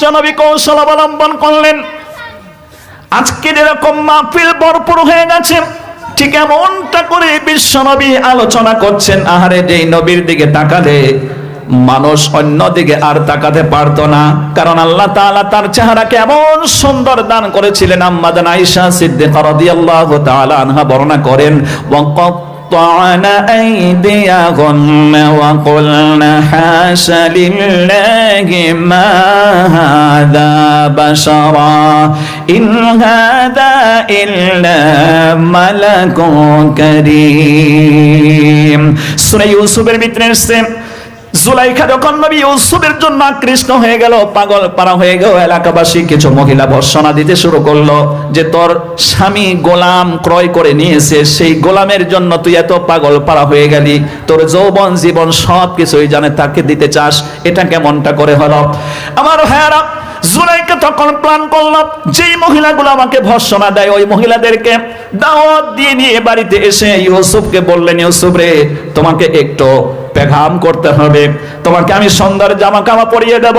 বিশ্বনবী কৌশল অবলম্বন করলেন। আজকে যেরকম মাহফিল ভরপুর হয়ে গেছে, ঠিক এমনটা করে বিশ্বনবী আলোচনা করছেন। আহারে, যেই নবীর দিকে তাকালে মানুষ অন্য দিকে আর তাকাতে পারতো না, কারণ আল্লাহ তাআলা তার চেহারাকে এমন সুন্দর দান করেছিলেন। আম্মা জান আয়েশা সিদ্দিকা রাদিয়াল্লাহু তাআলা আনহা বর্ণনা করেন, وقطعنا أيديهن وقلنا حاش لله ما هذا بشرا إن هذا إلا ملك كريم। সূরা ইউসুফের ভিতরে এসেছে, জুলাইখা যখন নবী ইউসুফের জন্য আকৃষ্ট হয়ে গেল, পাগল পারা হয়ে গেল, এলাকাবাসী কিছু মহিলা ভর্ৎসনা দিতে শুরু করলো যে তোর স্বামী গোলাম ক্রয় করে নিয়েছে, সেই গোলামের জন্য তুই এত পাগল পারা হয়ে গেলি, তোর যৌবন জীবন সব কিছুই জানে তাকে দিতে চাস, এটা কেমনটা করে হলো? আমার ভাইয়ারা, জুলাইখা তখন প্ল্যান করল, যেই মহিলাগুলো আমাকে ভর্ৎসনা দেয় ওই মহিলাদেরকে দাওয়াত দিয়ে নিয়ে বাড়িতে এসে ইউসুফকে বললেন, ইউসুফ রে, তোমাকে একটু পেঘাম করতে হবে, তোমাকে আমি সুন্দর জামা কাপড় পরিয়ে দেব।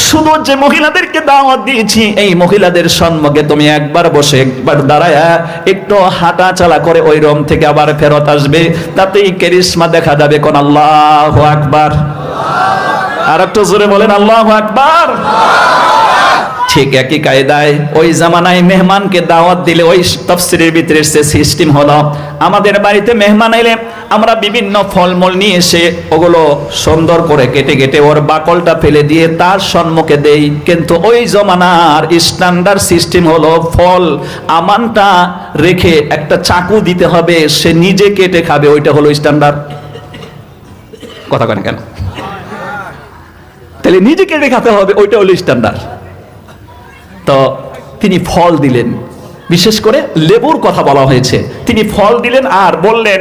শুধু যে মহিলাদেরকে দাওয়াত দিয়েছি এই মহিলাদের সম্মুখে তুমি একবার বসে একবার দাঁড়ায়া একটু হাঁটা চলা করে ওই রুম থেকে আবার ফেরত আসবে, তাতেই কারিশমা দেখা যাবে। কোন আল্লাহু আকবার। আর একটু জোরে বলেন আল্লাহু আকবার। ঠিক একই কায়দায় ওই জামানায় মেহমানকে দাওয়াত দিলে ওই তাফসীরের ভিতরে সে সিস্টেম হলো, আমাদের বাড়িতে মেহমান এলে আমরা বিভিন্ন ফলমূল নিয়ে এসে ওগুলো সুন্দর করে কেটে কেটে ওর বাকলটা ফেলে দিয়ে তার সম্মুখে দেই। কিন্তু ওই জমানার স্ট্যান্ডার্ড সিস্টেম হলো ফল আমানটা রেখে একটা চাকু দিতে হবে, সে নিজে কেটে খাবে, ওইটা হলো স্ট্যান্ডার্ড। কথা কেন কেন? তাহলে নিজে কেটে খেতে হবে, ওইটা হলো স্ট্যান্ডার্ড। তো তিনি ফল দিলেন, বিশেষ করে লেবুর কথা বলা হয়েছে। তিনি ফল দিলেন আর বললেন,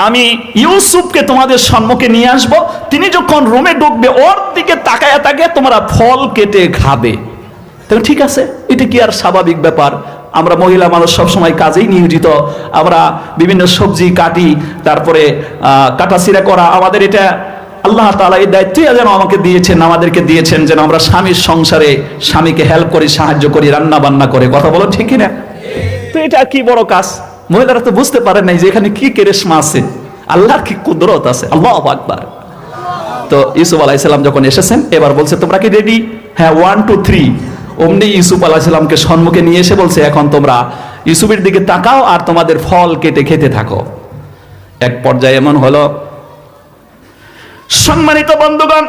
আমি ইউসুফকে তোমাদের সম্মুখে নিয়ে আসব, তিনি যখন রুমে ঢুকবে ওর দিকে তাকায় তাকায় তোমরা ফল কেটে খাবে। তো ঠিক আছে, এটা কি আর স্বাভাবিক ব্যাপার? আমরা মহিলা মানুষ সবসময় কাজেই নিয়োজিত, আমরা বিভিন্ন সবজি কাটি, তারপরে কাটাছিড়া করা, আমাদের এটা আল্লাহ তাআলা এই দায়িত্বই যেন আমাকে দিয়েছেন, আমাদেরকে দিয়েছেন, যেন আমরা স্বামীর সংসারে স্বামীকে হেল্প করি, সাহায্য করি, রান্না বান্না করে। কথা বলো ঠিক না? তো এটা কি বড় কাজ? মহিলারা তো বুঝতে পারে নাই যে এখানে কি কেরেশমা আছে, আল্লাহর কি কুদরত আছে। আল্লাহু আকবার। তো ইউসুফ আলাইহিস সালাম যখন এসেছেন, এবার বলছে তোমরা কি রেডি? হ্যাঁ, 1 2 3। অমনি ইউসুফ আলাইহিস সালামকে সম্মুখে নিয়ে এসে বলছে, এখন তোমরা ইউসুফের দিকে তাকাও আর তোমাদের ফল কেটে খেতে থাকো। এক পর্যায়ে এমন হলো, সম্মানিত বন্ধুগণ,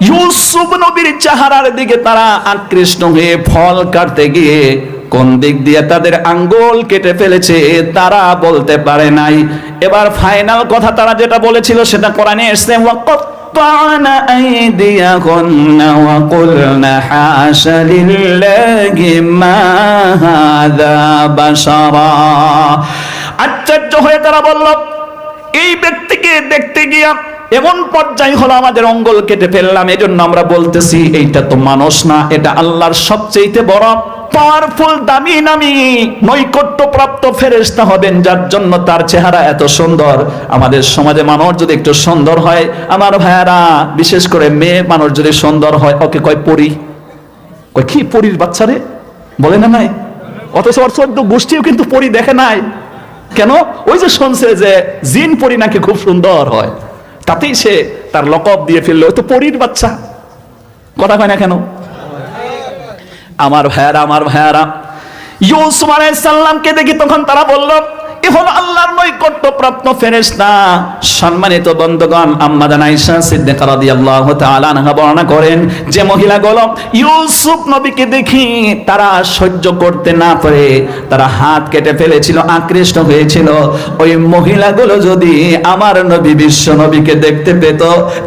ইউসুফ নবীর চেহারার দিকে তারা আকৃষ্ট হয়ে ফল কাটতে গিয়ে কোন দিক দিয়ে তাদের আঙ্গুল কেটে ফেলেছে তারা বলতে পারে নাই। এবার ফাইনাল কথা তারা যেটা বলেছিল সেটা কোরআনে এসেছে, وقطعنا أيديهن وقلنا حاش لله ما هذا بشرا। আশ্চর্য হয়ে তারা বলল, এই ব্যক্তিকে দেখতে গিয়া এমন পর্যায়ে হলো আমাদের অঙ্গুল কেটে ফেললাম, এজন্য আমরা বলতেছি এইটা তো মানুষ না, এটা আল্লাহর সবচেয়ে বড় পাওয়ারফুল দামি নামি নৈকট্যপ্রাপ্ত ফেরেশতা হবেন, যার জন্য তার চেহারা এত সুন্দর। আমাদের সমাজে মানুষ যদি একটু সুন্দর হয়, আমার ভাইয়ারা, বিশেষ করে মেয়ে মানুষ যদি সুন্দর হয়, ওকে কয় পরী। কয় কি পরীর বাচ্চা রে, বলে না নাই? অথচ ওর 14 গোষ্ঠীও কিন্তু পরী দেখে নাই। কেন? ওই যে শুনছে যে জিন পরী নাকি খুব সুন্দর হয়, তাতেই সে তার লকব দিয়ে ফেললো, তো পরীর বাচ্চা। কথা কয় না কেন? আমার ভাইয়ারা, ইউসুফ আলাইহিস সালামকে দেখি তখন তারা বলল, এখন আল্লাহর নৈকট্যপ্রাপ্ত ফেরেশতা। সম্মানিত বন্ধুগণ, আম্মা জান আয়েশা সিদ্দিকা রাদিয়াল্লাহু তাআলা আনহা বর্ণনা করেন যে মহিলাগুলো ইউসুফ নবীকে দেখি তারা সহ্য করতে না পারে তারা হাত কেটে ফেলেছিল, আকৃষ্ট হয়েছিল। ওই মহিলাগুলো যদি আমার নবী বিশ্ব নবীকে দেখতে পেত,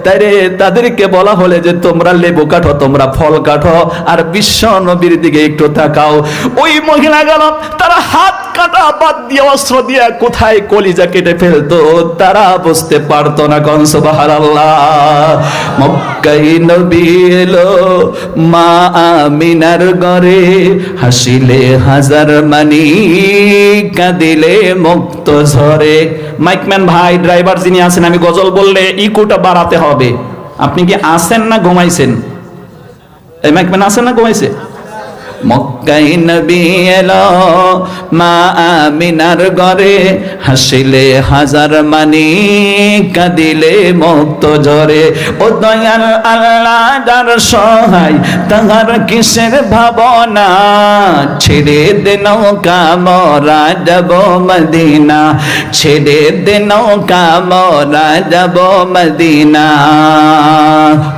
তাইলে তাদেরকে বলা হলে যে তোমরা লেবু কাটো, তোমরা ফল কাটো, আর বিশ্ব নবীর দিকে একটু তাকাও। ওই মহিলাগুলো তারা হাত কাটা বাদ দিয়ে অস্ত্র দিয়া কোথায় কলিজা কেটে ফেলতো তারা বুঝতে পারতো না। কোন সুবহানাল্লাহ। মক্কায় নবী এলো মা আমিনার ঘরে, হাসিলে হাজার মানি কাঁদিলে মুক্ত ঝরে। মাইকম্যান ভাই, ড্রাইভার যিনি আছেন, আমি গজল বললে ইকুটা বাড়াতে হবে। আপনি কি আছেন না ঘুমাইছেন? এই মাইকম্যান আছে না ঘুমাইছে? মক্কায় নবী এলো মা আমিনার ঘরে, হাসিলে হাজার মানি কাঁদিলে মুক্ত ঝরে। ও দয়াল আল্লাহ যার সহায় তাহার কিসের ভাবনা, ছেড়ে দে নৌকা মোরা যাব মদিনা, ছেড়ে দে নৌকা মোরা যাব মদিনা।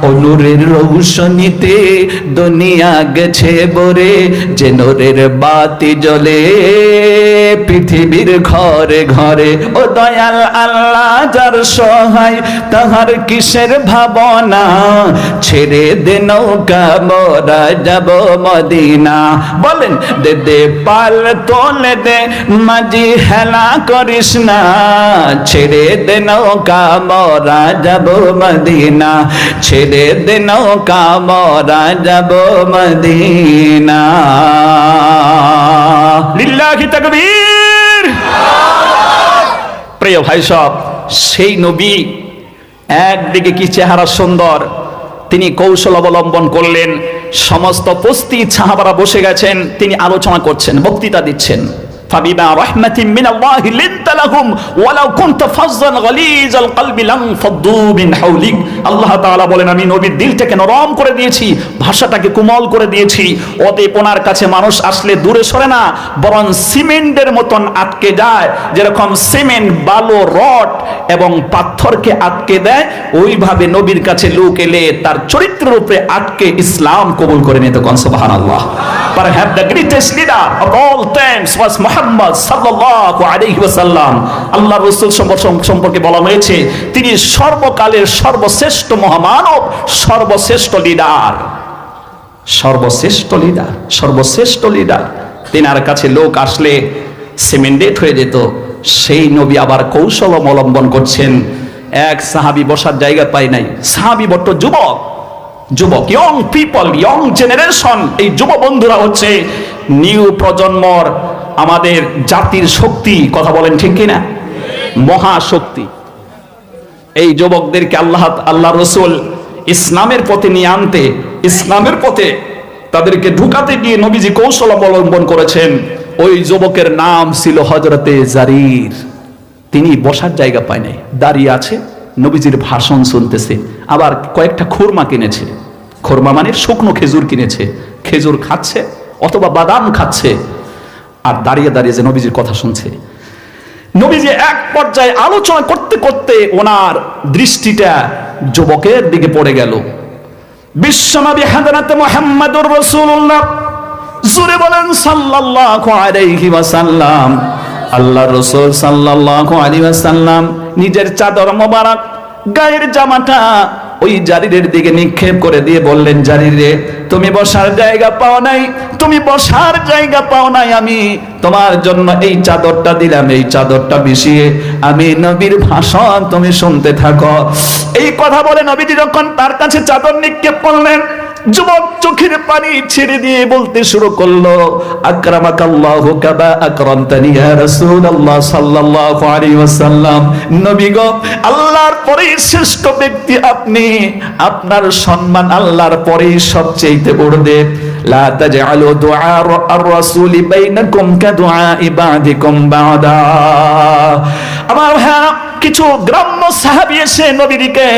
অনুরের রৌশনীতে দুনিয়া গেছে বরে, যে নূরের বাতি জ্বলে পৃথিবীর ঘরে ঘরে। ও দয়াল আল্লাহ যার সহায় তাহার কিসের ভাবনা, ছেড়ে দে নৌকা মোরা যাব মদিনা। বলেন দে দে পাল তোলে দে মাঝি হেলা করিস না, ছেড়ে দে নৌকা মোরা যাব মদিনা, ছেড়ে দে নৌকা মোরা যাব মদিনা। লিল্লাহি তাকবীর। প্রিয় ভাই সব, সেই নবী একদিকে কি চেহারা সুন্দর, তিনি কৌশল অবলম্বন করলেন। সমস্ত উপস্থিত সাহাবারা বসে গেছেন, তিনি আলোচনা করছেন, বক্তৃতা দিচ্ছেন। ফাবিমা রাহমাতিন মিনাল্লাহি লিনতা লাহুম ওয়ালাউ কুনতা ফাজ্জান গালিজাল কলবি লানফাদ্দু মিন হাওলিক। আল্লাহ তাআলা বলেন, আমি নবীর দিলটাকে নরম করে দিয়েছি, ভাষাটাকে কোমল করে দিয়েছি। অতএব ওনার কাছে মানুষ আসলে দূরে সরে না, বরং সিমেন্টের মতন আটকে যায়। যেরকম সিমেন্ট বালু রড এবং পাথরকে আটকে দেয়, ওইভাবে নবীর কাছে লোক এলে তার চরিত্রের উপরে আটকে ইসলাম কবুল করে নিত। কোন সুবহানাল্লাহ। Perhaps the greatest leader of all times was Muhammad sallallahu alayhi wasallam. আল্লাহ রাসূল সম্পর্কে বলা হয়েছে তিনি সর্বকালের সর্বশ্রেষ্ঠ মহামানব, সর্বশ্রেষ্ঠ লিডার, সর্বশ্রেষ্ঠ লিডার, সর্বশ্রেষ্ঠ লিডার। তেনার কাছে লোক আসলে সিমেন্টেড হয়ে যেত। সেই নবী আবার কৌশল অবলম্বন করছেন। এক সাহাবী বসার জায়গা পায় নাই। সাহাবী বট্ট যুবক, যুবক, ইয়ং পিপল, ইয়ং জেনারেশন। এই যুব বন্ধুরা হচ্ছে নিউ প্রজন্মর আমাদের জাতির শক্তি। কথা বলেন ঠিক কিনা? মহাশক্তি। এই যুবকদেরকে আল্লাহ রসুল ইসলামের পথে নিয়ে আনতে, ইসলামের পথে তাদেরকে ঢুকাতে গিয়ে নবীজি কৌশল অবলম্বন করেছেন। ওই যুবকের নাম ছিল হযরতে জারির। তিনি বসার জায়গা পায় নাই, দাঁড়িয়ে আছে, নবীজির ভাষণ শুনতেছে। আবার কয়েকটা খুরমা কিনেছে, খুরমা মানে শুকনো খেজুর কিনেছে, খেজুর খাচ্ছে অথবা বাদাম খাচ্ছে, আর দাঁড়িয়ে দাঁড়িয়ে যে নবীজির কথা শুনছে। নবীজি এক পর্যায়ে আলোচনা করতে করতে ওনার দৃষ্টিটা যুবকের দিকে পড়ে গেল। বিশ্বনবী হযরত মুহাম্মদুর রাসূলুল্লাহ, জোরে বলেন সাল্লাল্লাহু আলাইহি ওয়াসাল্লাম। আল্লাহ রাসূল সাল্লাল্লাহু আলাইহি ওয়াসাল্লাম নিজের চাদর মোবারক, গায়ের জামাটা ওই জারিরের দিকে নিক্ষেপ করে দিয়ে বললেন, জারিরে তুমি বসার জায়গা পাও নাই, তুমি বসার জায়গা পাও নাই, আমি তোমার জন্য এই চাদরটা দিলাম, এই চাদরটা বিছিয়ে আমি নবীর ভাষণ তুমি শুনতে থাকো। এই কথা বলে নবীজি যখন তার কাছে চাদর নিক্ষেপ করলেন, যুবক চোখের পানি ছেড়ে দিয়ে বলতে শুরু করলো, আকরামাকাল্লাহু কামা আকরামতানি ইয়া রাসূলুল্লাহ সাল্লাল্লাহু আলাইহি ওয়াসাল্লাম। নবী গো, আল্লাহর পরেই শ্রেষ্ঠ ব্যক্তি আপনি, আপনার সম্মান আল্লাহর পরেই সবচেয়ে বড়। লা তাজআলু দুআ আর-রাসূল বাইনাকুম কাদুআ ইবাদিকুম বাদা। আমার কিছু গ্রাম্য সাহাবী এসে নবীকে,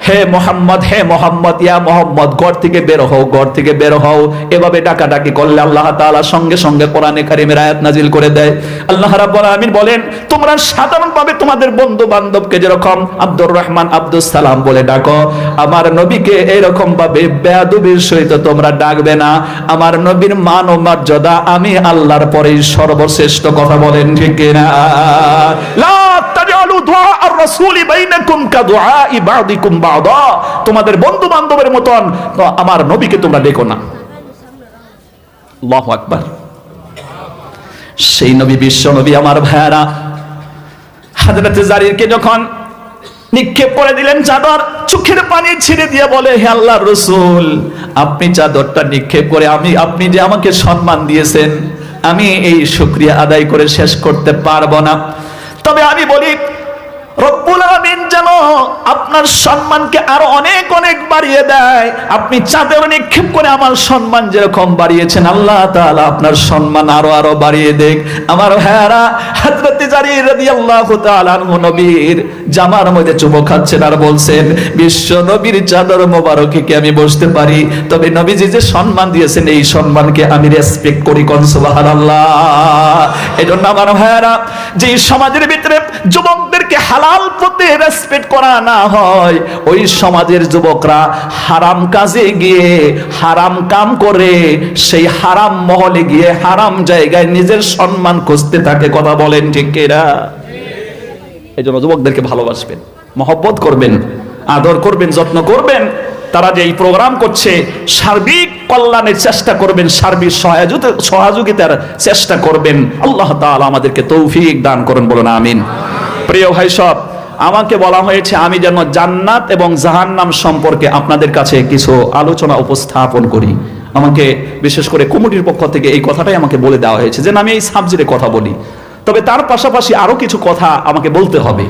হে মোহাম্মদ, হে মোহাম্মদ, ইয়া মোহাম্মদ, ঘর থেকে বের হও, ঘর থেকে বের হও, এভাবে ডাকাডাকি করলে আল্লাহ তাআলা সঙ্গে সঙ্গে কোরআনে কারীমের আয়াত নাজিল করে দেয়। আল্লাহ রাব্বুল আলামিন বলেন, তোমরা সাধারণভাবে তোমাদের বন্ধু বান্ধবকে যেরকম আব্দুর রহমান, আব্দুস সালাম বলে ডাকো, আমার নবীকে এরকম ভাবে বেয়াদবির সহিত তোমরা ডাকবে না। আমার নবীর মান ও মর্যাদা আমি আল্লাহর পরেই সর্বশ্রেষ্ঠ। কথা বলেন ঠিক কিনা? লা তাজআলু দুআ আর-রাসূলি বাইনাকুম কাদুআ ইবাদিকুম বাদা। তোমাদের বন্ধু বান্ধবের মতন আমার নবীকে তোমরা ডেকো না। আল্লাহু আকবার। সেই নবী, বিশ্ব নবী, আমার ভাইয়ারা, হযরত জারিরকে যখন নিক্ষেপ করে দিলেন চাদর, চোখের পানি ছেড়ে দিয়ে বলে, হে আল্লাহর রাসূল, আপনি চাদরটা নিক্ষেপ করে আপনি যে আমাকে সম্মান দিয়েছেন, আমি এই শুকরিয়া আদায় করে শেষ করতে পারবো না। তবে আমি বলি, রব্বুল আলামিন যেন আপনার সম্মানকে আরো অনেক অনেক বাড়িয়ে দেয়। আপনি চাঁদে নিক্ষেপ করে আমার সম্মান যেরকম বাড়িয়েছেন, আল্লাহ তাআলা আপনার সম্মান আরো আরো বাড়িয়ে দেখ। আমার ভাইয়ারা, হযরত জারীর রাদিয়াল্লাহু তাআলা আনহু নবীর জামার মধ্যে চুমো খাচ্ছেন আর বলছেন, বিশ্ব নবীর চাদর মোবারকে কি আমি বসতে পারি? তবে নবীজি যে সম্মান দিয়েছেন, এই সম্মানকে আমি রেসপেক্ট করি। কোন সুবহানাল্লাহ। এজন্য আমার ভাইয়ারা, যে সমাজের ভিতরে যুবকদেরকে হালাল পথে রেসপেক্ট করা না হয়, ওই সমাজের যুবকরা হারাম কাজে গিয়ে হারাম কাম করে, সেই হারাম মহলে গিয়ে হারাম জায়গায় নিজের সম্মান খুঁজতে থাকে। কথা বলেন ঠিক কিনা? এই জন্য যুবকদেরকে ভালোবাসবেন, মহব্বত করবেন, আদর করবেন, যত্ন করবেন। তারা যে এই প্রোগ্রাম করছে, সার্বিক কল্যাণের চেষ্টা করবেন, সার্বিক সহযোগিতার চেষ্টা করবেন। আল্লাহ তাআলা আমাদেরকে তৌফিক দান করুন, বলুন আমিন। প্রিয় ভাই সব, আমাকে বলা হয়েছে আমি যেন জান্নাত এবং জাহান্নাম সম্পর্কে আপনাদের কাছে কিছু আলোচনা উপস্থাপন করি। আমাকে বিশেষ করে কমিটির পক্ষ থেকে এই কথাটাই আমাকে বলে দেওয়া হয়েছে যে আমি এই সাবজেক্টে কথা বলি। তবে তার পাশাপাশি আরো কিছু কথা আমাকে বলতে হবে।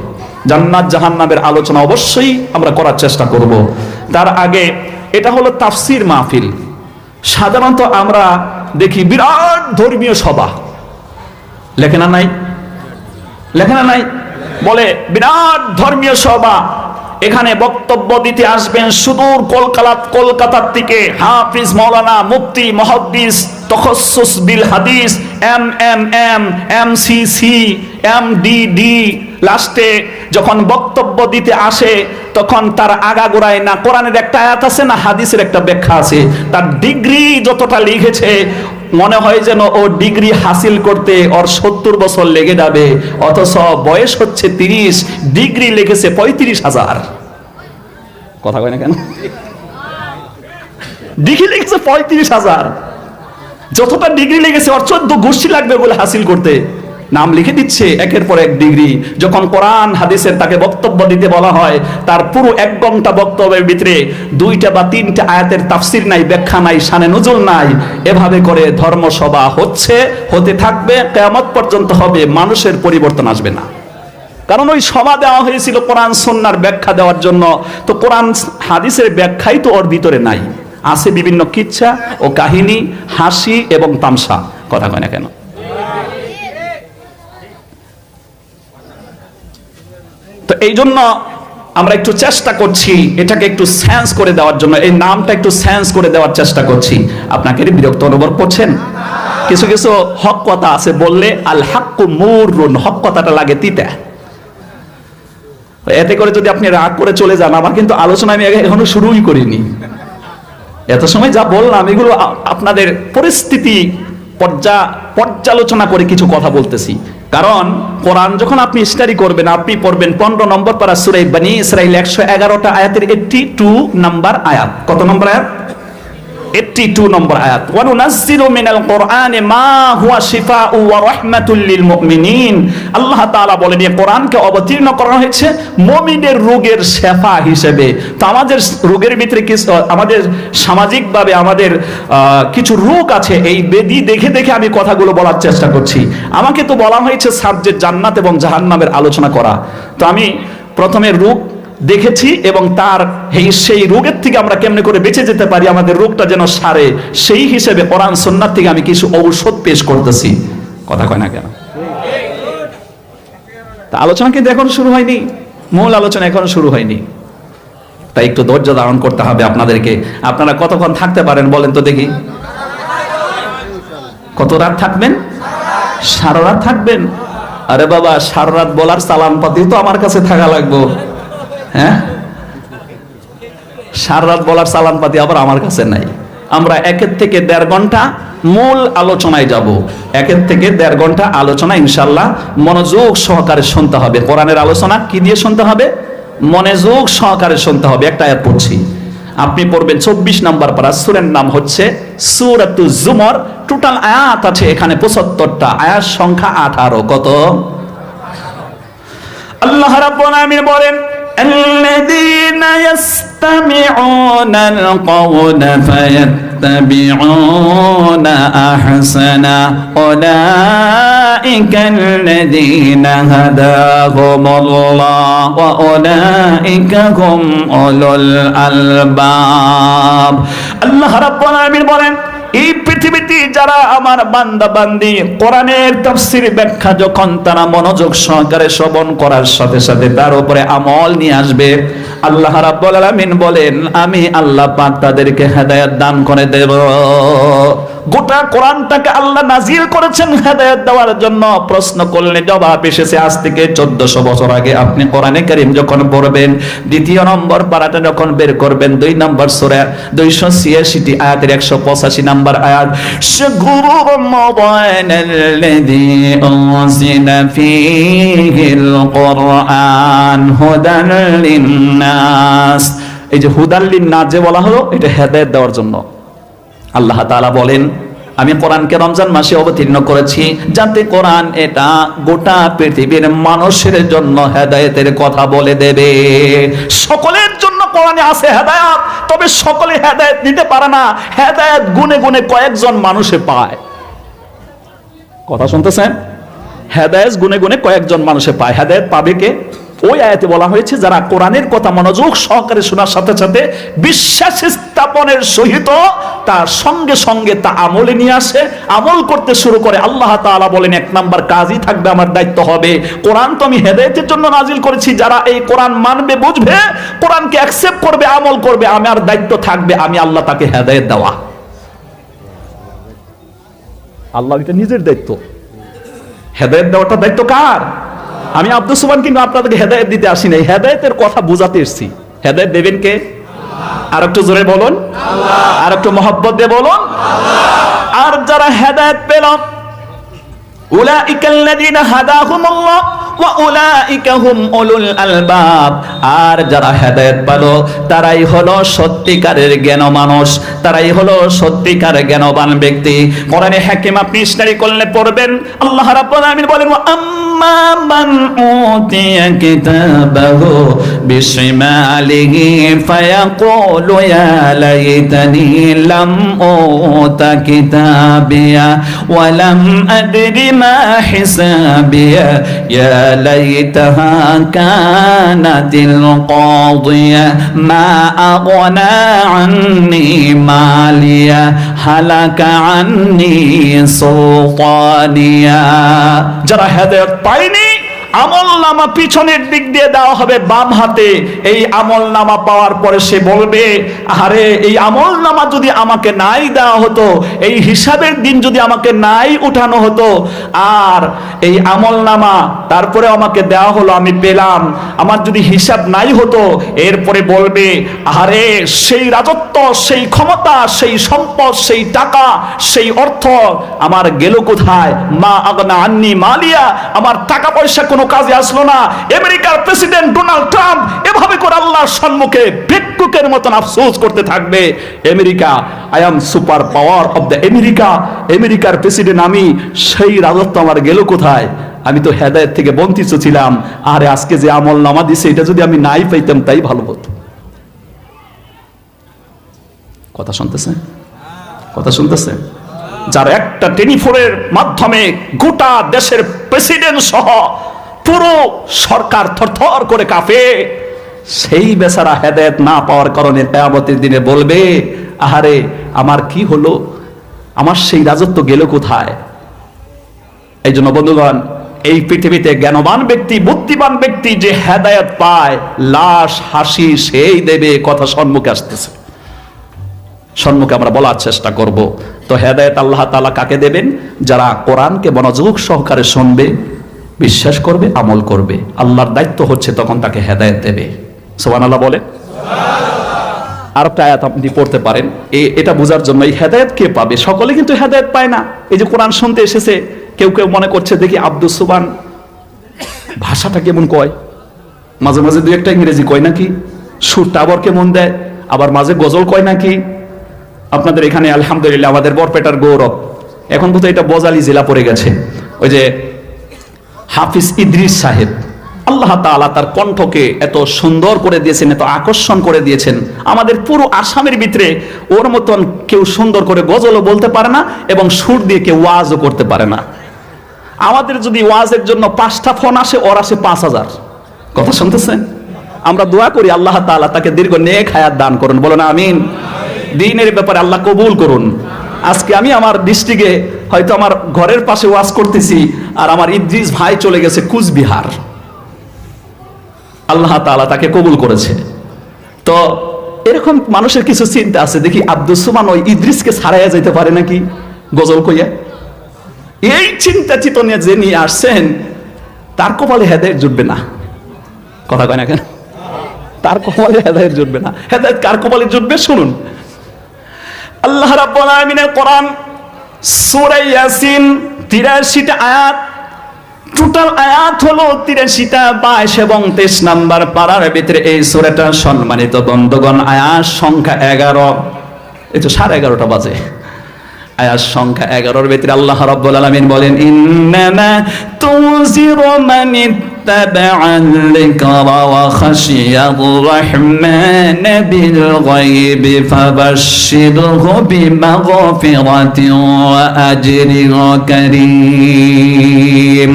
জান্নাত জাহান্নামের আলোচনা অবশ্যই আমরা করার চেষ্টা করব। তার আগে, এটা হলো তাফসির মাহফিল। সাধারণত আমরা দেখি বিরাট ধর্মীয় সভা, লেখে না নাই? লেখে না নাই? বলে বিরাট ধর্মীয় সভা, এখানে বক্তব্য দিতে আসবেন সুদূর কলকাতার থেকে হাফিজ, মাওলানা, মুফতি, মুহাদ্দিস, তাখাসসুস বিল হাদিস, এমসিসি, এমডিডি। লাস্টে যখন বক্তব্য দিতে আসে, তখন তার আগাগোড়ায় না কোরআনের একটা আয়াত আছে, না হাদিসের একটা ব্যাখ্যা আছে। তার ডিগ্রি যতটা লিখেছে, মনে হয় যেন ও ডিগ্রি হাসিল করতে ওর 70 বছর লেগে যাবে, অথচ বয়স হচ্ছে 30, ডিগ্রি লিখেছে 35,000। কথা কয় না কেন? ডিগ্রি লিখেছে 35,000। যতটা ডিগ্রি লিখেছে ওর 14 গোষ্ঠী লাগবে বলে হাসিল করতে। নাম লিখে দিচ্ছে একের পর এক ডিগ্রি। যখন কোরআন হাদিসের তাকে বক্তব্য দিতে বলা হয়, তার পুরো 1 ঘন্টা বক্তব্যের ভিতরে 2টা বা 3টা আয়াতের তাফসির নাই, ব্যাখ্যা নাই, শানে নুজুল নাই। এভাবে করে ধর্মসভা হচ্ছে, হতে থাকবে, কিয়ামত পর্যন্ত হবে, মানুষের পরিবর্তন আসবে না। কারণ ওই সভা দেওয়া হয়েছিল কোরআন সুন্নাহর ব্যাখ্যা দেওয়ার জন্য, তো কোরআন হাদিসের ব্যাখ্যাই তো ওর ভিতরে নাই, আছে বিভিন্ন কিচ্ছা ও কাহিনী, হাসি এবং তামসা। কথা কয় না কেন? তো এই জন্য আমরা একটু চেষ্টা করছি এটাকে একটু সেন্স করে দেওয়ার জন্য, এই নামটা একটু সেন্স করে দেওয়ার চেষ্টা করছি। আপনাকে বিরক্ত অনুভব করছেন? কিছু কিছু হক কথা আছে, বললে আল হাক্কু মুররুন, হক কথাটা লাগে তিতা। এতে করে যদি আপনি রাগ করে চলে যান, আমার কিন্তু আলোচনা আমি এখনো শুরুই করিনি। এত সময় যা বললাম এগুলো আপনাদের পরিস্থিতি পর্যালোচনা করে কিছু কথা বলতেছি। কারণ কোরআন যখন আপনি স্টাডি করবেন, আপনি পড়বেন 15 নম্বর পারা সূরা বনী ইসরাঈল 111টা আয়াতের 82 নম্বর আয়াত। কত নম্বর আয়াত? 82 নম্বর আয়াত। ওয়া নুনাজ্জিলু মিনাল কোরআনি মা হুয়া শিফাউ ওয়া রাহমাতুল লিল মুমিনিন। আল্লাহ তাআলা বলেন, এই কোরআনকে অবতীর্ণ করা হয়েছে মুমিনের রোগের শেফা হিসেবে। তো আমাদের রোগের ভিতরে কিছু, আমাদের সামাজিকভাবে আমাদের কিছু রোগ আছে, এই বেদি দেখে দেখে আমি কথাগুলো বলার চেষ্টা করছি। আমাকে তো বলা হয়েছে সাবজেক্ট জান্নাত এবং জাহান্নামের আলোচনা করা। তো আমি প্রথমে রোগ দেখেছি এবং তার সেই রোগের থেকে আমরা কেমনে করে বেঁচে যেতে পারি, আমাদের রোগটা যেন সারে, সেই হিসেবে কোরআন সুন্নাহ থেকে আমি কিছু ঔষধ পেশ করতেছি। কথা কয় না কেন? তা আলোচনা কিন্তু এখন শুরু হয়নি, মূল আলোচনা এখনো শুরু হয়নি। তাই একটু ধৈর্য ধারণ করতে হবে আপনাদেরকে। আপনারা কতক্ষণ থাকতে পারেন বলেন তো দেখি? কত রাত থাকবেন? সারা রাত থাকবেন? আরে বাবা, সারা রাত বলার চালান পাতি তো আমার কাছে থাকা লাগবে। হ্যাঁ, সারা রাত বলার চালান পাতি আবার আমার কাছে নাই। আমরা 1 থেকে 1.5 ঘন্টা মূল আলোচনায় যাব। 1 থেকে 1.5 ঘন্টা আলোচনা ইনশাআল্লাহ মনোযোগ সহকারে শুনতে হবে। কোরআনের আলোচনা কি দিয়ে শুনতে হবে? মনোযোগ সহকারে শুনতে হবে। একটা আয়াত পড়ছি, আপনি পড়বেন 24 নম্বর পারা, সূরার নাম হচ্ছে সূরাতুজ জুমর। টোটাল আয়াত আছে এখানে 75টা, আয়াত সংখ্যা 18। কত? আল্লাহ রাব্বুল আলামিন বলেন, الذين يستمعون القول فيتبعون أحسنه أولئك الذين هداهم الله وأولئك هم أولو الألباب আল্লাহ রাব্বুল আলামিন বলেন, এই পৃথিবীতে যারা আমার বান্দা বান্দি কোরআনের তাফসীর ব্যাখ্যা যখন তারা মনোযোগ সহকারে শ্রবণ করার সাথে সাথে তার উপরে আমল নিয়ে আসবে, আল্লাহ রাব্বুল আলামিন বলেন আমি আল্লাহ পাক তাদেরকে হেদায়েত দান করে দেব। গোটা কোরআনটাকে আল্লাহ নাজিল করেছেন হেদায়েত দেওয়ার জন্য। প্রশ্ন করলে জবাব এসেছে আজ থেকে 1400 বছর আগে। আপনি কোরআনে কারীম যখন পড়বেন, দ্বিতীয় নম্বর পারাটা যখন বের করবেন, 2 নম্বর সূরা 286 আয়াতের 185 নম্বর আয়াত, শাহরুর রমাদানাল্লাযী উনজিলা ফীহিল কুরআন হুদাল লিন্নাস। এই যে হুদাল লিন্নাস যে বলা হলো, এটা হেদায়েত দেওয়ার জন্য। আল্লাহ তাআলা বলেন আমি কোরআনকে রমজান মাসে অবতীর্ণ করেছি যাতে কোরআন এটা গোটা পৃথিবীর মানুষের জন্য হেদায়েতের কথা বলে দেবে। সকলের জন্য কোরআনে আছে হেদায়েত, তবে সকলে হেদায়েত নিতে পারে না। হেদায়েত গুনে গুনে কয়েকজন মানুষে পায়। কথা শুনতেছেন? হেদায়েত গুনে গুনে কয়েকজন মানুষে পায়। হেদায়েত পাবে কে? ওই আয়াতে বলা হয়েছে যারা কোরআনের কথা মনোযোগ সহকারে শোনার সাথে সাথে বিশ্বাস স্থাপনের সহিত তার সঙ্গে সঙ্গে তা আমলে নিয়ে আসে, আমল করতে শুরু করে। আল্লাহ তাআলা বলেন 1 নাম্বার কাজই থাকবে, আমার দায়িত্ব হবে, কোরআন তো আমি হেদায়েতের জন্য নাজিল করেছি, যারা এই কোরআন মানবে, বুঝবে, কোরআনকে অ্যাকসেপ্ট করবে, আমল করবে, আমার দায়িত্ব থাকবে আমি আল্লাহ তাকে হেদায়েত দেওয়া। আল্লাহ এটা নিজের দায়িত্ব। হেদায়েত দেওয়াটা দায়িত্ব কার? আমি আব্দুল সুবহান কিন্তু আপনাদেরকে হেদায়েত দিতে আসি নাই, হেদায়েতের কথা বুঝাতে এসেছি। হেদায়েত দেবেন কে? আর একটু জোরে বলুন আল্লাহ। আর একটু মহব্বত দিয়ে বলুন আল্লাহ। আর যারা হেদায়েত পেল, উলাইকাল্লাযীনা হাদাহুমুল্লাহ ওয়া উলাইকা হুম উলুল আলবাব। আর যারা হেদায়েত পেল তারাই হলো সত্যিকারের জ্ঞান মানুষ, তারাই হলো সত্যিকার জ্ঞানবান ব্যক্তি। কোরআনে হাকিম আপনি স্টাডি করলে পড়বেন, আল্লাহ রাব্বুল আলামিন বলেন ওয়া আম্মা মান উতিয়া কিতাবাহু বিশিমালিহি ফায়াকুলু ইয়া লাইতানি লাম উতা কিতাবিয়া ওয়া লাম আদরি মা হিসাবিয়া ইয়া লাইতাহা কানাতিল কাদিয়া মা আগনা আন্নি মালিয়া হালাকা আন্নি সুলতানিয়া। যারা হেদায়েত পায়নি, আমল নামা পিছনের দিক দিয়ে দেওয়া হবে বাম হাতে। এই আমল নামা পাওয়ার পরে সে বলবে আরে এই আমল নামা যদি আমাকে নাই দেওয়া হতো, এই হিসাবের দিন যদি আমাকে নাই উঠানো হতো, আর এই আমল নামা তারপরে আমাকে দেওয়া হলো, আমি পেলাম, আমার যদি হিসাব নাই হতো, এরপরে বলবে আরে সেই রাজত্ব, সেই ক্ষমতা, সেই সম্পদ, সেই টাকা, সেই অর্থ আমার গেল কোথায়? মা আগনা আন্নি মালিয়া, আমার টাকা পয়সা কোনো কাজে আসলো না। আমেরিকার প্রেসিডেন্ট ডোনাল্ড ট্রাম্প এভাবে করে আল্লাহর সম্মুখে ভিক্ষুকের মতন আফসোস করতে থাকবে, America, I am super power of the America, আমেরিকার প্রেসিডেন্ট আমি, সেই রাজত্ব আমার গেল কোথায়? আমি তো হেদায়েত থেকে বঞ্চিত ছিলাম, আরে আজকে যে আমল নামা দিছে এটা যদি আমি নাই পাইতাম তাই ভালো হতো। কথা শুনতেছে? কথা শুনতেছে? যার একটা টেলিফোনের মাধ্যমে গোটা দেশের প্রেসিডেন্ট সহ পুরো সরকার থরথর করে কাঁপে, সেই বেচারা হেদায়েত না পাওয়ার কারণে কিয়ামতের দিনে বলবে আহারে আমার কি হলো, আমার সেই রাজত্ব গেল কোথায়? এই জন্য বন্ধুগণ, এই পৃথিবীতে জ্ঞানবান ব্যক্তি, বুদ্ধিমান ব্যক্তি যে হেদায়েত পায়, লাশ হাসি সেই দেবে, কথা সম্মুখে আসতেছে, সম্মুখে আমরা বলার চেষ্টা করব। তো হেদায়েত আল্লাহ তাআলা কাকে দেবেন? যারা কোরআনকে মনোযোগ সহকারে শুনবে, বিশ্বাস করবে, আমল করবে। আল্লাহর দায়িত্ব হচ্ছে তখন তাকে হেদায়েত দেবে। সুবহানাল্লাহ বলে। আর একটা আয়াত আপনি পড়তে পারেন এটা বোঝার জন্য। এই হেদায়েত কে পাবে? সকলে কিন্তু হেদায়েত পায় না। এই যে কোরআন শুনতে এসেছে, কেউ কেউ মনে করছে দেখি আব্দুল সুবহান ভাষাটা কেমন কয়, মাঝে মাঝে দুই একটা ইংরেজি কয় নাকি, সুরটা আবার কেমন দেয়, আবার মাঝে গজল কয় নাকি। আপনাদের এখানে আলহামদুলিল্লাহ আমাদের বরপেটার গৌরব, এখন বোধহয় এটা বজালি জেলা পড়ে গেছে, ওই যে হাফিজ ইদ্রিস সাহেব, আল্লাহ তাআলা তার কণ্ঠকে এত সুন্দর করে দিয়েছেন, এত আকর্ষণ করে দিয়েছেন। আমাদের পুরো আসামের ভিতরে ওর মতন কেউ সুন্দর করে গজলও বলতে পারে না এবং সুর দিয়ে কেউ ওয়াজও করতে পারে না। আমাদের যদি ওয়াজের জন্য 5টা ফোন আসে, ওর আসে 5000। কথা শুনতেছেন? আমরা দোয়া করি আল্লাহ তাআলা তাকে দীর্ঘ নেক হায়াত দান করুন, বলুন আমিন। দ্বীনের ব্যাপারে আল্লাহ কবুল করুন। আজকে আমি আমার ডিস্ট্রিক্টে হয়তো আমার ঘরের পাশে ওয়াজ করতেছি, আর আমার ইদ্রিস ভাই চলে গেছে কুচবিহার। আল্লাহ তাআলা তাকে কবুল করেছে। তো এরকম মানুষের কিছু চিন্তা আছে, দেখি আব্দুস সুবহান ওই ইদ্রিসকে ছাড়াইয়া যেতে পারে নাকি গজল কইয়া। এই চিন্তা চেতনা যে নিয়ে আসছেন, তার কপালে হেদায়েত জুটবে না। কথা কয় না কেন? তার কপালে হেদায়েত জুটবে না। হেদায়েত কার কপালে জুটবে শুনুন। আল্লাহ রাব্বুল আলামিনের কোরআন সূরা ইয়াসিন 83টা আয়াত, টোটাল আয়াত হলো 83টা, 22 এবং 23 নাম্বার পারার ভিতরে এই সূরাটা সম্মানিত বন্ধুগণ। আয়াত সংখ্যা 11। এই তো 11:30 বাজে। আয়াত সংখ্যা 11-র ভিতরে আল্লাহ রাব্বুল আলামিন বলেন, ইন্নামা তুনজিরু মান ইত্তাবা'আল যিকরা ওয়া খাশিয়ার রাহমান বিল গায়বি ফাবাশশিরহু বিমাগফিরাতিন ওয়া আজরিন কারীম।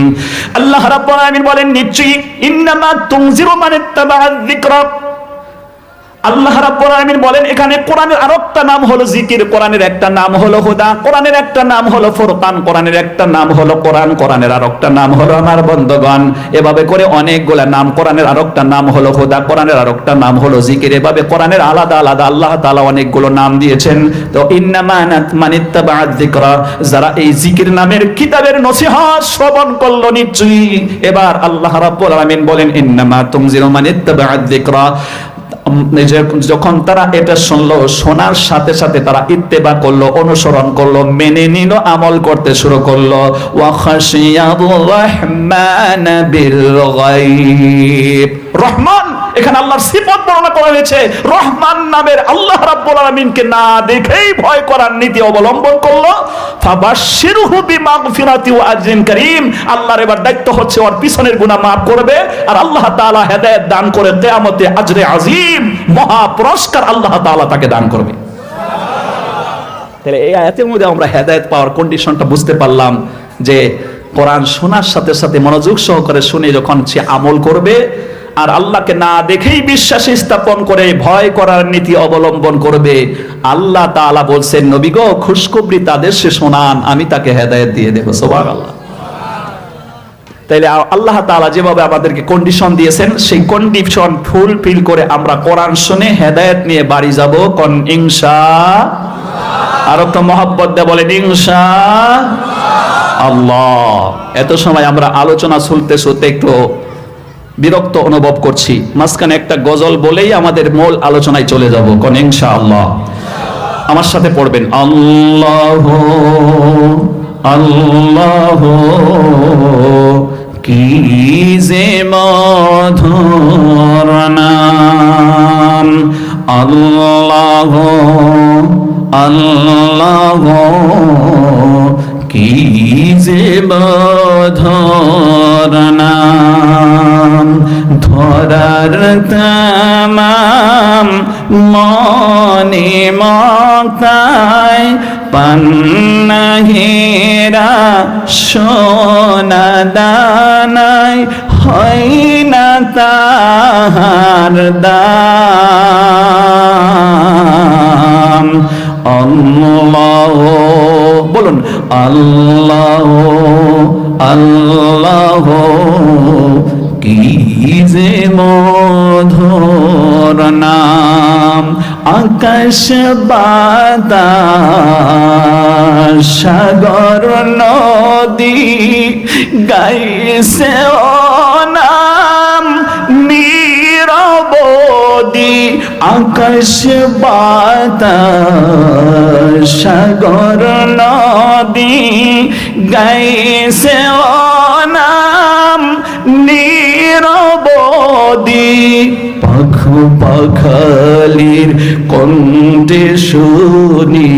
আল্লাহ রাব্বুল আলামিন বলেন, নিশ্চয়ই ইন্নামা তুনজিরু মান ইত্তাবা'আল যিকরা। আল্লাহ রাব্বুল আলামিন বলেন, এখানে কোরআনের আরেকটা নাম হলো জিকির, কোরআনের একটা নাম হলো হুদা, কোরআনের একটা নাম হলো ফুরকান, কোরআনের একটা নাম হলো কোরআন, কোরআনের আরেকটা নাম হলো আমার বন্ধুগণ। এভাবে করে অনেকগুলা নাম। কোরআনের আরেকটা নাম হলো হুদা, কোরআনের আরেকটা নাম হলো জিকির। এভাবে কোরআনের আলাদা আলাদা আল্লাহ তাআলা অনেকগুলো নাম দিয়েছেন। তো ইন্নামা মানিত্তাবা'আয যিকরা, যারা এই জিকির নামের কিতাবের নসিহত শ্রবণ করলো, নিশ্চয়ই এবার আল্লাহ রাব্বুল আলামিন বলেন, ইন্নামা তুনজিরু মানিত্তাবা'আয যিকরা। যখন তারা এটা শুনলো, শোনার সাথে সাথে তারা ইত্তেবা করলো, অনুসরণ করলো, মেনে নিল, আমল করতে শুরু করলো। ওয়া খাশিয়ার রাহমান বিল গায়ব। রহমান, এখানে আল্লাহর সিফত বর্ণনা করা হয়েছে। রহমান নামের আল্লাহ রাব্বুল আলামিনকে না দেখেই ভয় করার নীতি অবলম্বন করলো। ফাবাশশিরহু বিমাগফিরাতি ওয়া আজরিন কারীম। আল্লাহর এবার দায়িত্ব হচ্ছে ওর পিছনের গুনাহ maaf করবে, আর আল্লাহ তাআলা হেদায়েত দান করে কিয়ামতে আজরে আজিম, মহা পুরস্কার আল্লাহ তাআলা তাকে দান করবে। তাহলে এই আয়াতের মধ্যে আমরা হেদায়েত পাওয়ার কন্ডিশনটা বুঝতে পারলাম, যে কোরআন শোনার সাথে সাথে মনোযোগ সহকারে শুনে যখন সে আমল করবে, আর আল্লাহকে না দেখেই বিশ্বাস স্থাপন করে ভয় করার নীতি অবলম্বন করবে, আল্লাহ তাআলা বলছেন, নবী গো খুশখবরি তাদের সে শোনান, আমি তাকে হেদায়েত দিয়ে দেব। সুবহানাল্লাহ। তাইলে আল্লাহ তাআলা যেভাবে আমাদেরকে কন্ডিশন দিয়েছেন, সেই কন্ডিশন ফুলফিল করে আমরা কোরআন শুনে হেদায়েত নিয়ে বাড়ি যাব। কোন ইনশাআল্লাহ। আর তো মহব্বত দিয়ে বলেন ইনশাআল্লাহ। এত সময় আমরা আলোচনা শুনতে শুনতে একটু বিরক্ত অনুভব করছি, মাঝখানে একটা গজল বলেই আমাদের মূল আলোচনায় চলে যাব। কোন ইনশাআল্লাহ। আমার সাথে পড়বেন, আল্লাহু আল্লাহু কি যে মধুর নাম, আল্লাহু আল্লাহু কি যে মধুর নাম, ধরার তামাম মনে মতায় পান্নাহেরা সোনা দানায় হয় না তাহার দাম। আল্লাহ বলুন, আল্লাহ আল্লাহ কি যে মধুর নাম, আকাশ বাতাস সাগর নদী গাইছে ও নাম নিরবধি, আকাশ বাতাস সাগর নদী গাইছে ও নাম নিরবধি, পাখি পাখালির কণ্ঠে শুনি,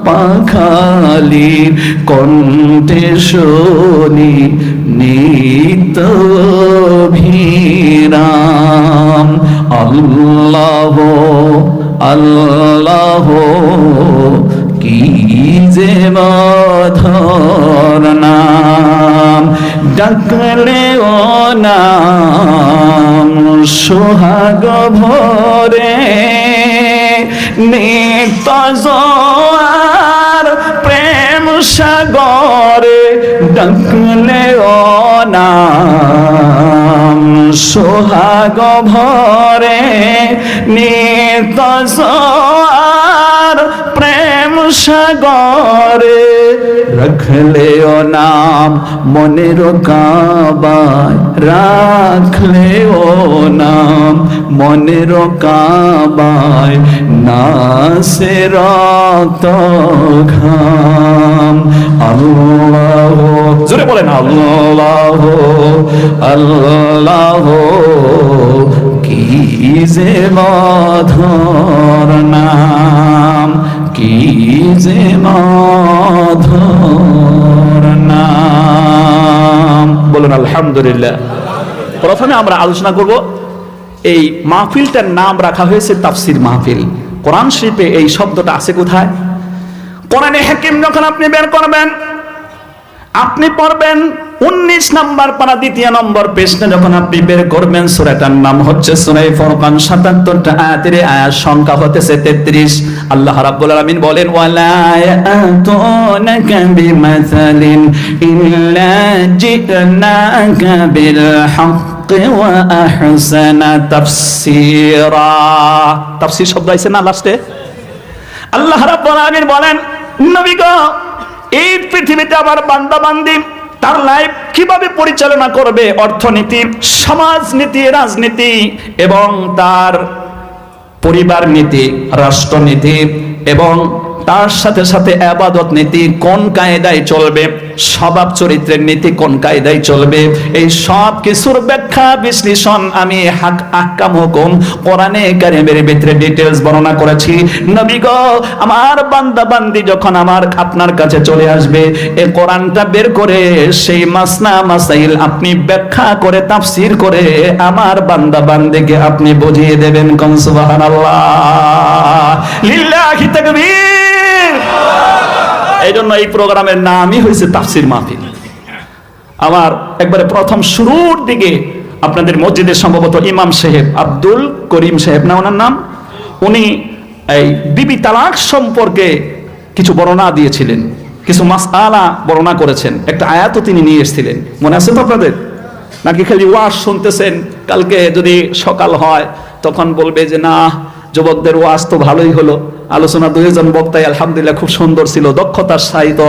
পাখালির কণ্ঠে শুনি নিত ভিরাম। আল্লাহ আল্লাহ কি যে মধুর নাম, ডাকলে ও নাম সোহাগ ভরে, নিত জোয়ার প্রেম সাগরে, ডাকলে ও নাম সোহাগ ভরে, নিত জোয়ার প্রেম সাগরে, রাখলে ও নাম মনের কাবায়, রাখলে ও নাম মনের কাবায়, নাসে রক্ত ঘাম। আল্লাহ, জোরে বলেন আল্লাহ আল্লাহ কি যে মধুর নাম, কি যে মধুর নাম। বলুন আলহামদুলিল্লাহ। প্রথমে আমরা আলোচনা করব এই মাহফিলটার নাম রাখা হয়েছে তাফসীর মাহফিল। কোরআন শরীফে এই শব্দটা আছে কোথায়? কোরআনে হাকিম যখন আপনি বের করবেন, আপনি পড়বেন 19 নম্বর পারা 2 নম্বর পৃষ্ঠা যখন আপনি বের করবেন, সূরাটার নাম হচ্ছে সূরা ফুরকান। 77টা আয়াতের আয়াত সংখ্যা হতেছে 33। আল্লাহ রাব্বুল আলামিন বলেন, ওয়ালা ইয়াতুনাকা বিমাসালিন ইল্লা জিনাকা বিল হাক্কি ওয়া আহসানা তাফসীরা। তাফসীর শব্দ আছে না লাস্টে? আল্লাহ রাব্বুল আলামিন বলেন, নবী গো, এই পৃথিবীতে আমার বান্দা বান্দি তার লাইফ কিভাবে পরিচালনা করবে, অর্থনীতি, সমাজনীতি, রাজনীতি এবং তার পরিবার নীতি, রাষ্ট্রনীতি এবং তার সাথে সাথে ইবাদত নীতি কোন কায়দায় চলবে, স্বভাব চরিত্রের নীতি কোন কায়দায় চলবে, এই সব কিছুর ব্যাখ্যা বিশ্লেষণ আমি আহকাম হুকুম কোরআনে কারীমের ভিতরে ডিটেইলস বর্ণনা করেছি। নবী গো, আমার বান্দা বান্দি যখন আপনার কাছে চলে আসবে, এই কোরআনটা বের করে সেই মাসনা মাসাইল আপনি ব্যাখ্যা করে তাফসীর করে আমার বান্দা বান্দিকে আপনি বুঝিয়ে দেবেন। কোন সুবহানাল্লাহ, লিল্লাহি তাকবীর। এই জন্য এই প্রোগ্রামের নামই হয়েছে তাফসীর মাহফিল। আমার একবারে প্রথম শুরুর দিকে আপনাদের মসজিদের সম্ভবত ইমাম সাহেব আব্দুল করিম সাহেব না ওনার নাম, উনি এই বিবি তালাক সম্পর্কে কিছু বর্ণনা দিয়েছিলেন, কিছু মাসআলা বর্ণনা করেছেন, একটা আয়াতও তিনি নিয়ে এসেছিলেন। মনে আছে তো আপনাদের? নাকি খালি ওয়াজ শুনতেছেন? কালকে যদি সকাল হয় তখন বলবে যে না, যুবকদের ওয়াজ তো ভালোই হলো, আলোচনা 2 জন বক্তাই আলহামদুলিল্লাহ খুব সুন্দর ছিল, দক্ষতার সহিত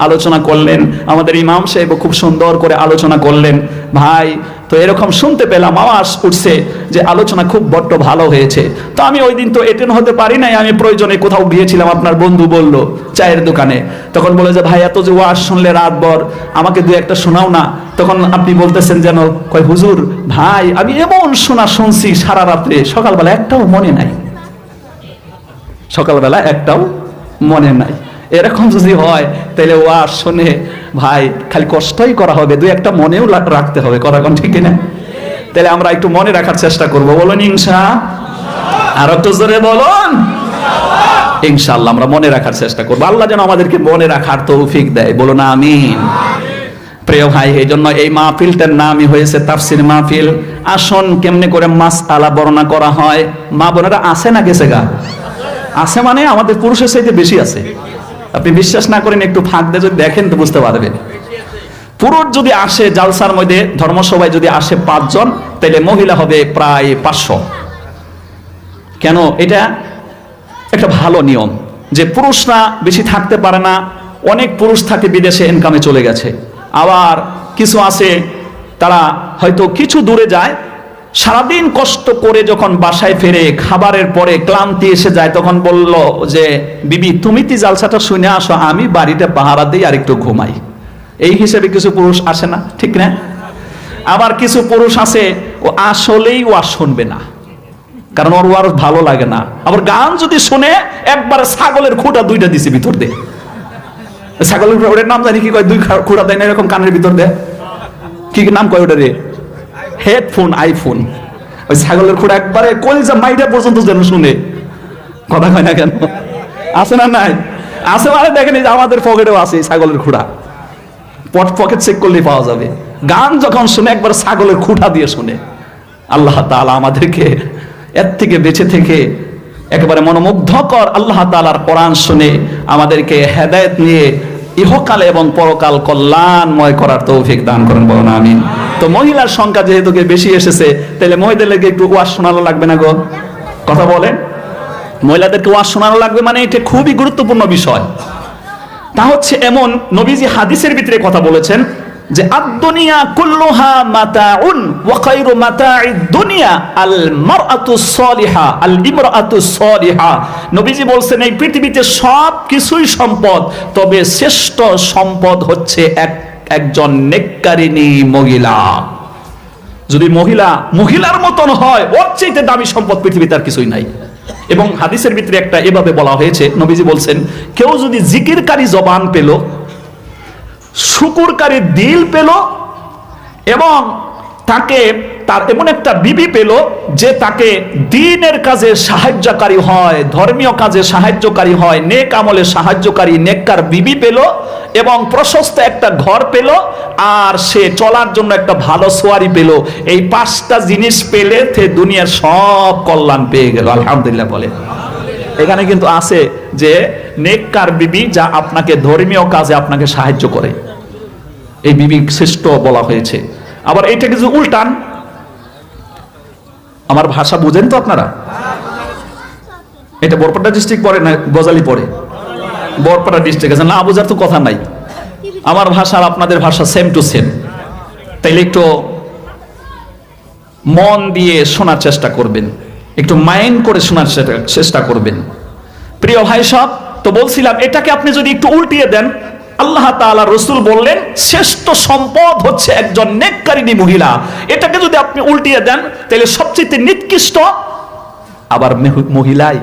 আলোচনা করলেন, আমাদের ইমাম সাহেব খুব সুন্দর করে আলোচনা করলেন। ভাই, তো এরকম শুনতে পেলাম, আওয়াজ উঠছে যে আলোচনা খুব বড্ড ভালো হয়েছে। তো আমি ওই দিন তো এটেন্ড হতে পারি নাই, আমি প্রয়োজনে কোথাও গিয়েছিলাম, আপনার বন্ধু বলল চায়ের দোকানে, তখন বলে যে ভাই এত যে ওয়াজ শুনলে রাতভর, আমাকে 2-1টা শোনাও না। তখন আপনি বলতেছেন যেন কয় হুজুর ভাই আমি এমন শুনছি সারা রাত্রে, সকালবেলা একটাও মনে নাই, সকালবেলা একটাও মনে নাই। এরকম যদি হয় তাহলে ওয়াজ শুনে ভাই খালি কষ্টই করা হবে, 2-1টা মনেও রাখতে হবে। কথা কোন ঠিক না? তাহলে আমরা একটু মনে রাখার চেষ্টা করব। বলুন ইনশাআল্লাহ। আর একটু জোরে বলুন ইনশাআল্লাহ। ইনশাআল্লাহ আমরা মনে রাখার চেষ্টা করব। আল্লাহ যেন আমাদেরকে মনে রাখার তৌফিক দেয়। বলুন আমিন। প্রিয় ভাই, এই জন্য এই মাহফিলটার নামই হয়েছে তাফসীর মাহফিল। আসুন কেমনে করে মাসআলা বর্ণনা করা হয়। মা বোনেরা আছে না গেছে গা? আছে মানে আমাদের পুরুষের চাইতে বেশি আছে। আপনি বিশ্বাস না করেন, একটু ফাঁক দিয়ে যদি দেখেন তো বুঝতে পারবেন। পুরুষ যদি আসে জালসার মধ্যে, ধর্মসভায় যদি আসে 5 জন, তাহলে মহিলা হবে প্রায় 500। কেন? এটা একটা ভালো নিয়ম যে পুরুষরা বেশি থাকতে পারে না। অনেক পুরুষ থাকে বিদেশে, ইনকামে চলে গেছে। আবার কিছু আছে তারা হয়তো কিছু দূরে যায়, সারাদিন কষ্ট করে যখন বাসায় ফেরে খাবারের পরে ক্লান্তি এসে যায়, তখন বলল যে বিবি তুমি কি জালসাটা শুনে আসো, আমি বাড়িতে পাহারা দিই আর একটু ঘুমাই। এই হিসেবে কিছু পুরুষ আসে না, ঠিক না? আবার কিছু পুরুষ আছে ও আসলেই ওয়াজ শুনবে না, কারণ ওর আর ভালো লাগে না। আবার গান যদি শুনে একবার ছাগলের খুঁটা দুইটা দিছে ভিতর দিয়ে, ছাগলের ওটার নাম জানি কি কয়, দুই খুঁটা দেয় না এরকম কানের ভিতর দেয়, কি নাম কয় ওটা রে, হেডফোন, আইফোন। ওই ছাগলের খুঁটা একবারে কলিজা মাইটা পর্যন্ত যেন শুনে, কথা কয় না কেন? আছে না নাই? আছে মানে দেখেন এই যে আমাদের পকেটেও আছে ছাগলের খুঁটা, পকেট চেক করলেই পাওয়া যাবে। গান যখন শুনে একবার ছাগলের খুঁটা দিয়ে শুনে। আল্লাহ তাআলা আমাদেরকে এর থেকে বেঁচে থেকে একেবারে মনোমুগ্ধকর আল্লাহ তাআলার কোরআন শুনে আমাদেরকে হেদায়েত নিয়ে ইহকালে এবং পরকাল কল্যাণময় করার তৌফিক দান করেন, বলুন আমিন। তো মহিলার সংখ্যা যেহেতু বেশি এসেছে, তাহলে মহিলাদেরকে একটু ওয়াজ শোনানো লাগবে না গো? কথা বলেন, মহিলাদেরকে ওয়াজ শোনানো লাগবে, মানে এটা খুবই গুরুত্বপূর্ণ বিষয়। তা হচ্ছে এমন, নবীজি হাদিসের ভিতরে কথা বলেছেন যে আদ-দুনিয়া কুল্লুহা মাতাউন ওয়া খায়রু মাতা'id দুনিয়া আল মারআতুস সালিহা আল ইমরাআতুস সালিহা। নবীজি বলেন এই পৃথিবীতে সব কিছুই সম্পদ, তবে শ্রেষ্ঠ সম্পদ হচ্ছে একজন নেককারিনী মহিলা। যদি মহিলার মতন হয়, ওর চাইতে দামি সম্পদ পৃথিবীতে আর কিছুই নাই। এবং হাদিসের ভিতরে একটা এভাবে বলা হয়েছে, নবীজি বলছেন কেউ যদি জিকিরকারী জবান পেল, শুকুরকারী দিল পেল, এবং তার এমন একটা বিবি পেল যে তাকে দ্বীনের কাজে সাহায্যকারী হয়, ধর্মীয় কাজে সাহায্যকারী হয়, নেক আমলে সাহায্যকারী নেককার বিবি পেল, এবং প্রশস্ত একটা ঘর পেল, আর সে চলার জন্য একটা ভালো সোয়ারি পেল, এই পাঁচটা জিনিস পেলে সে দুনিয়ার সব কল্যাণ পেয়ে গেল। আলহামদুলিল্লাহ বলে। এখানে কিন্তু আছে যে নেককার বিবি যা আপনাকে ধর্মীয় কাজে আপনাকে সাহায্য করে, এই বিবি শ্রেষ্ঠ বলা হয়েছে। আবার এইটা কিছু উল্টান, আমার ভাষা বুঝেন তো আপনারা? এটা বরপেটা ডিস্ট্রিক্ট পড়ে না গজালি পড়ে? বরপেটা ডিস্ট্রিক্ট আছে, না বোঝার তো কথা নাই। আমার ভাষা আর আপনাদের ভাষা সেম টু সেম, তাইলে একটু মন দিয়ে শোনার চেষ্টা করবেন, একটু মাইন্ড করে শোনার চেষ্টা করবেন। প্রিয় ভাই সব, তো বলছিলাম এটাকে আপনি যদি একটু উল্টিয়ে দেন, আল্লাহ তাআলা রাসূল বললেন শ্রেষ্ঠ সম্পদ হচ্ছে একজন নেককারিনী মহিলা। এটাকে যদি আপনি উল্টিয়ে দেন, তাহলে সবচেয়ে নিকৃষ্ট আবার মহিলাই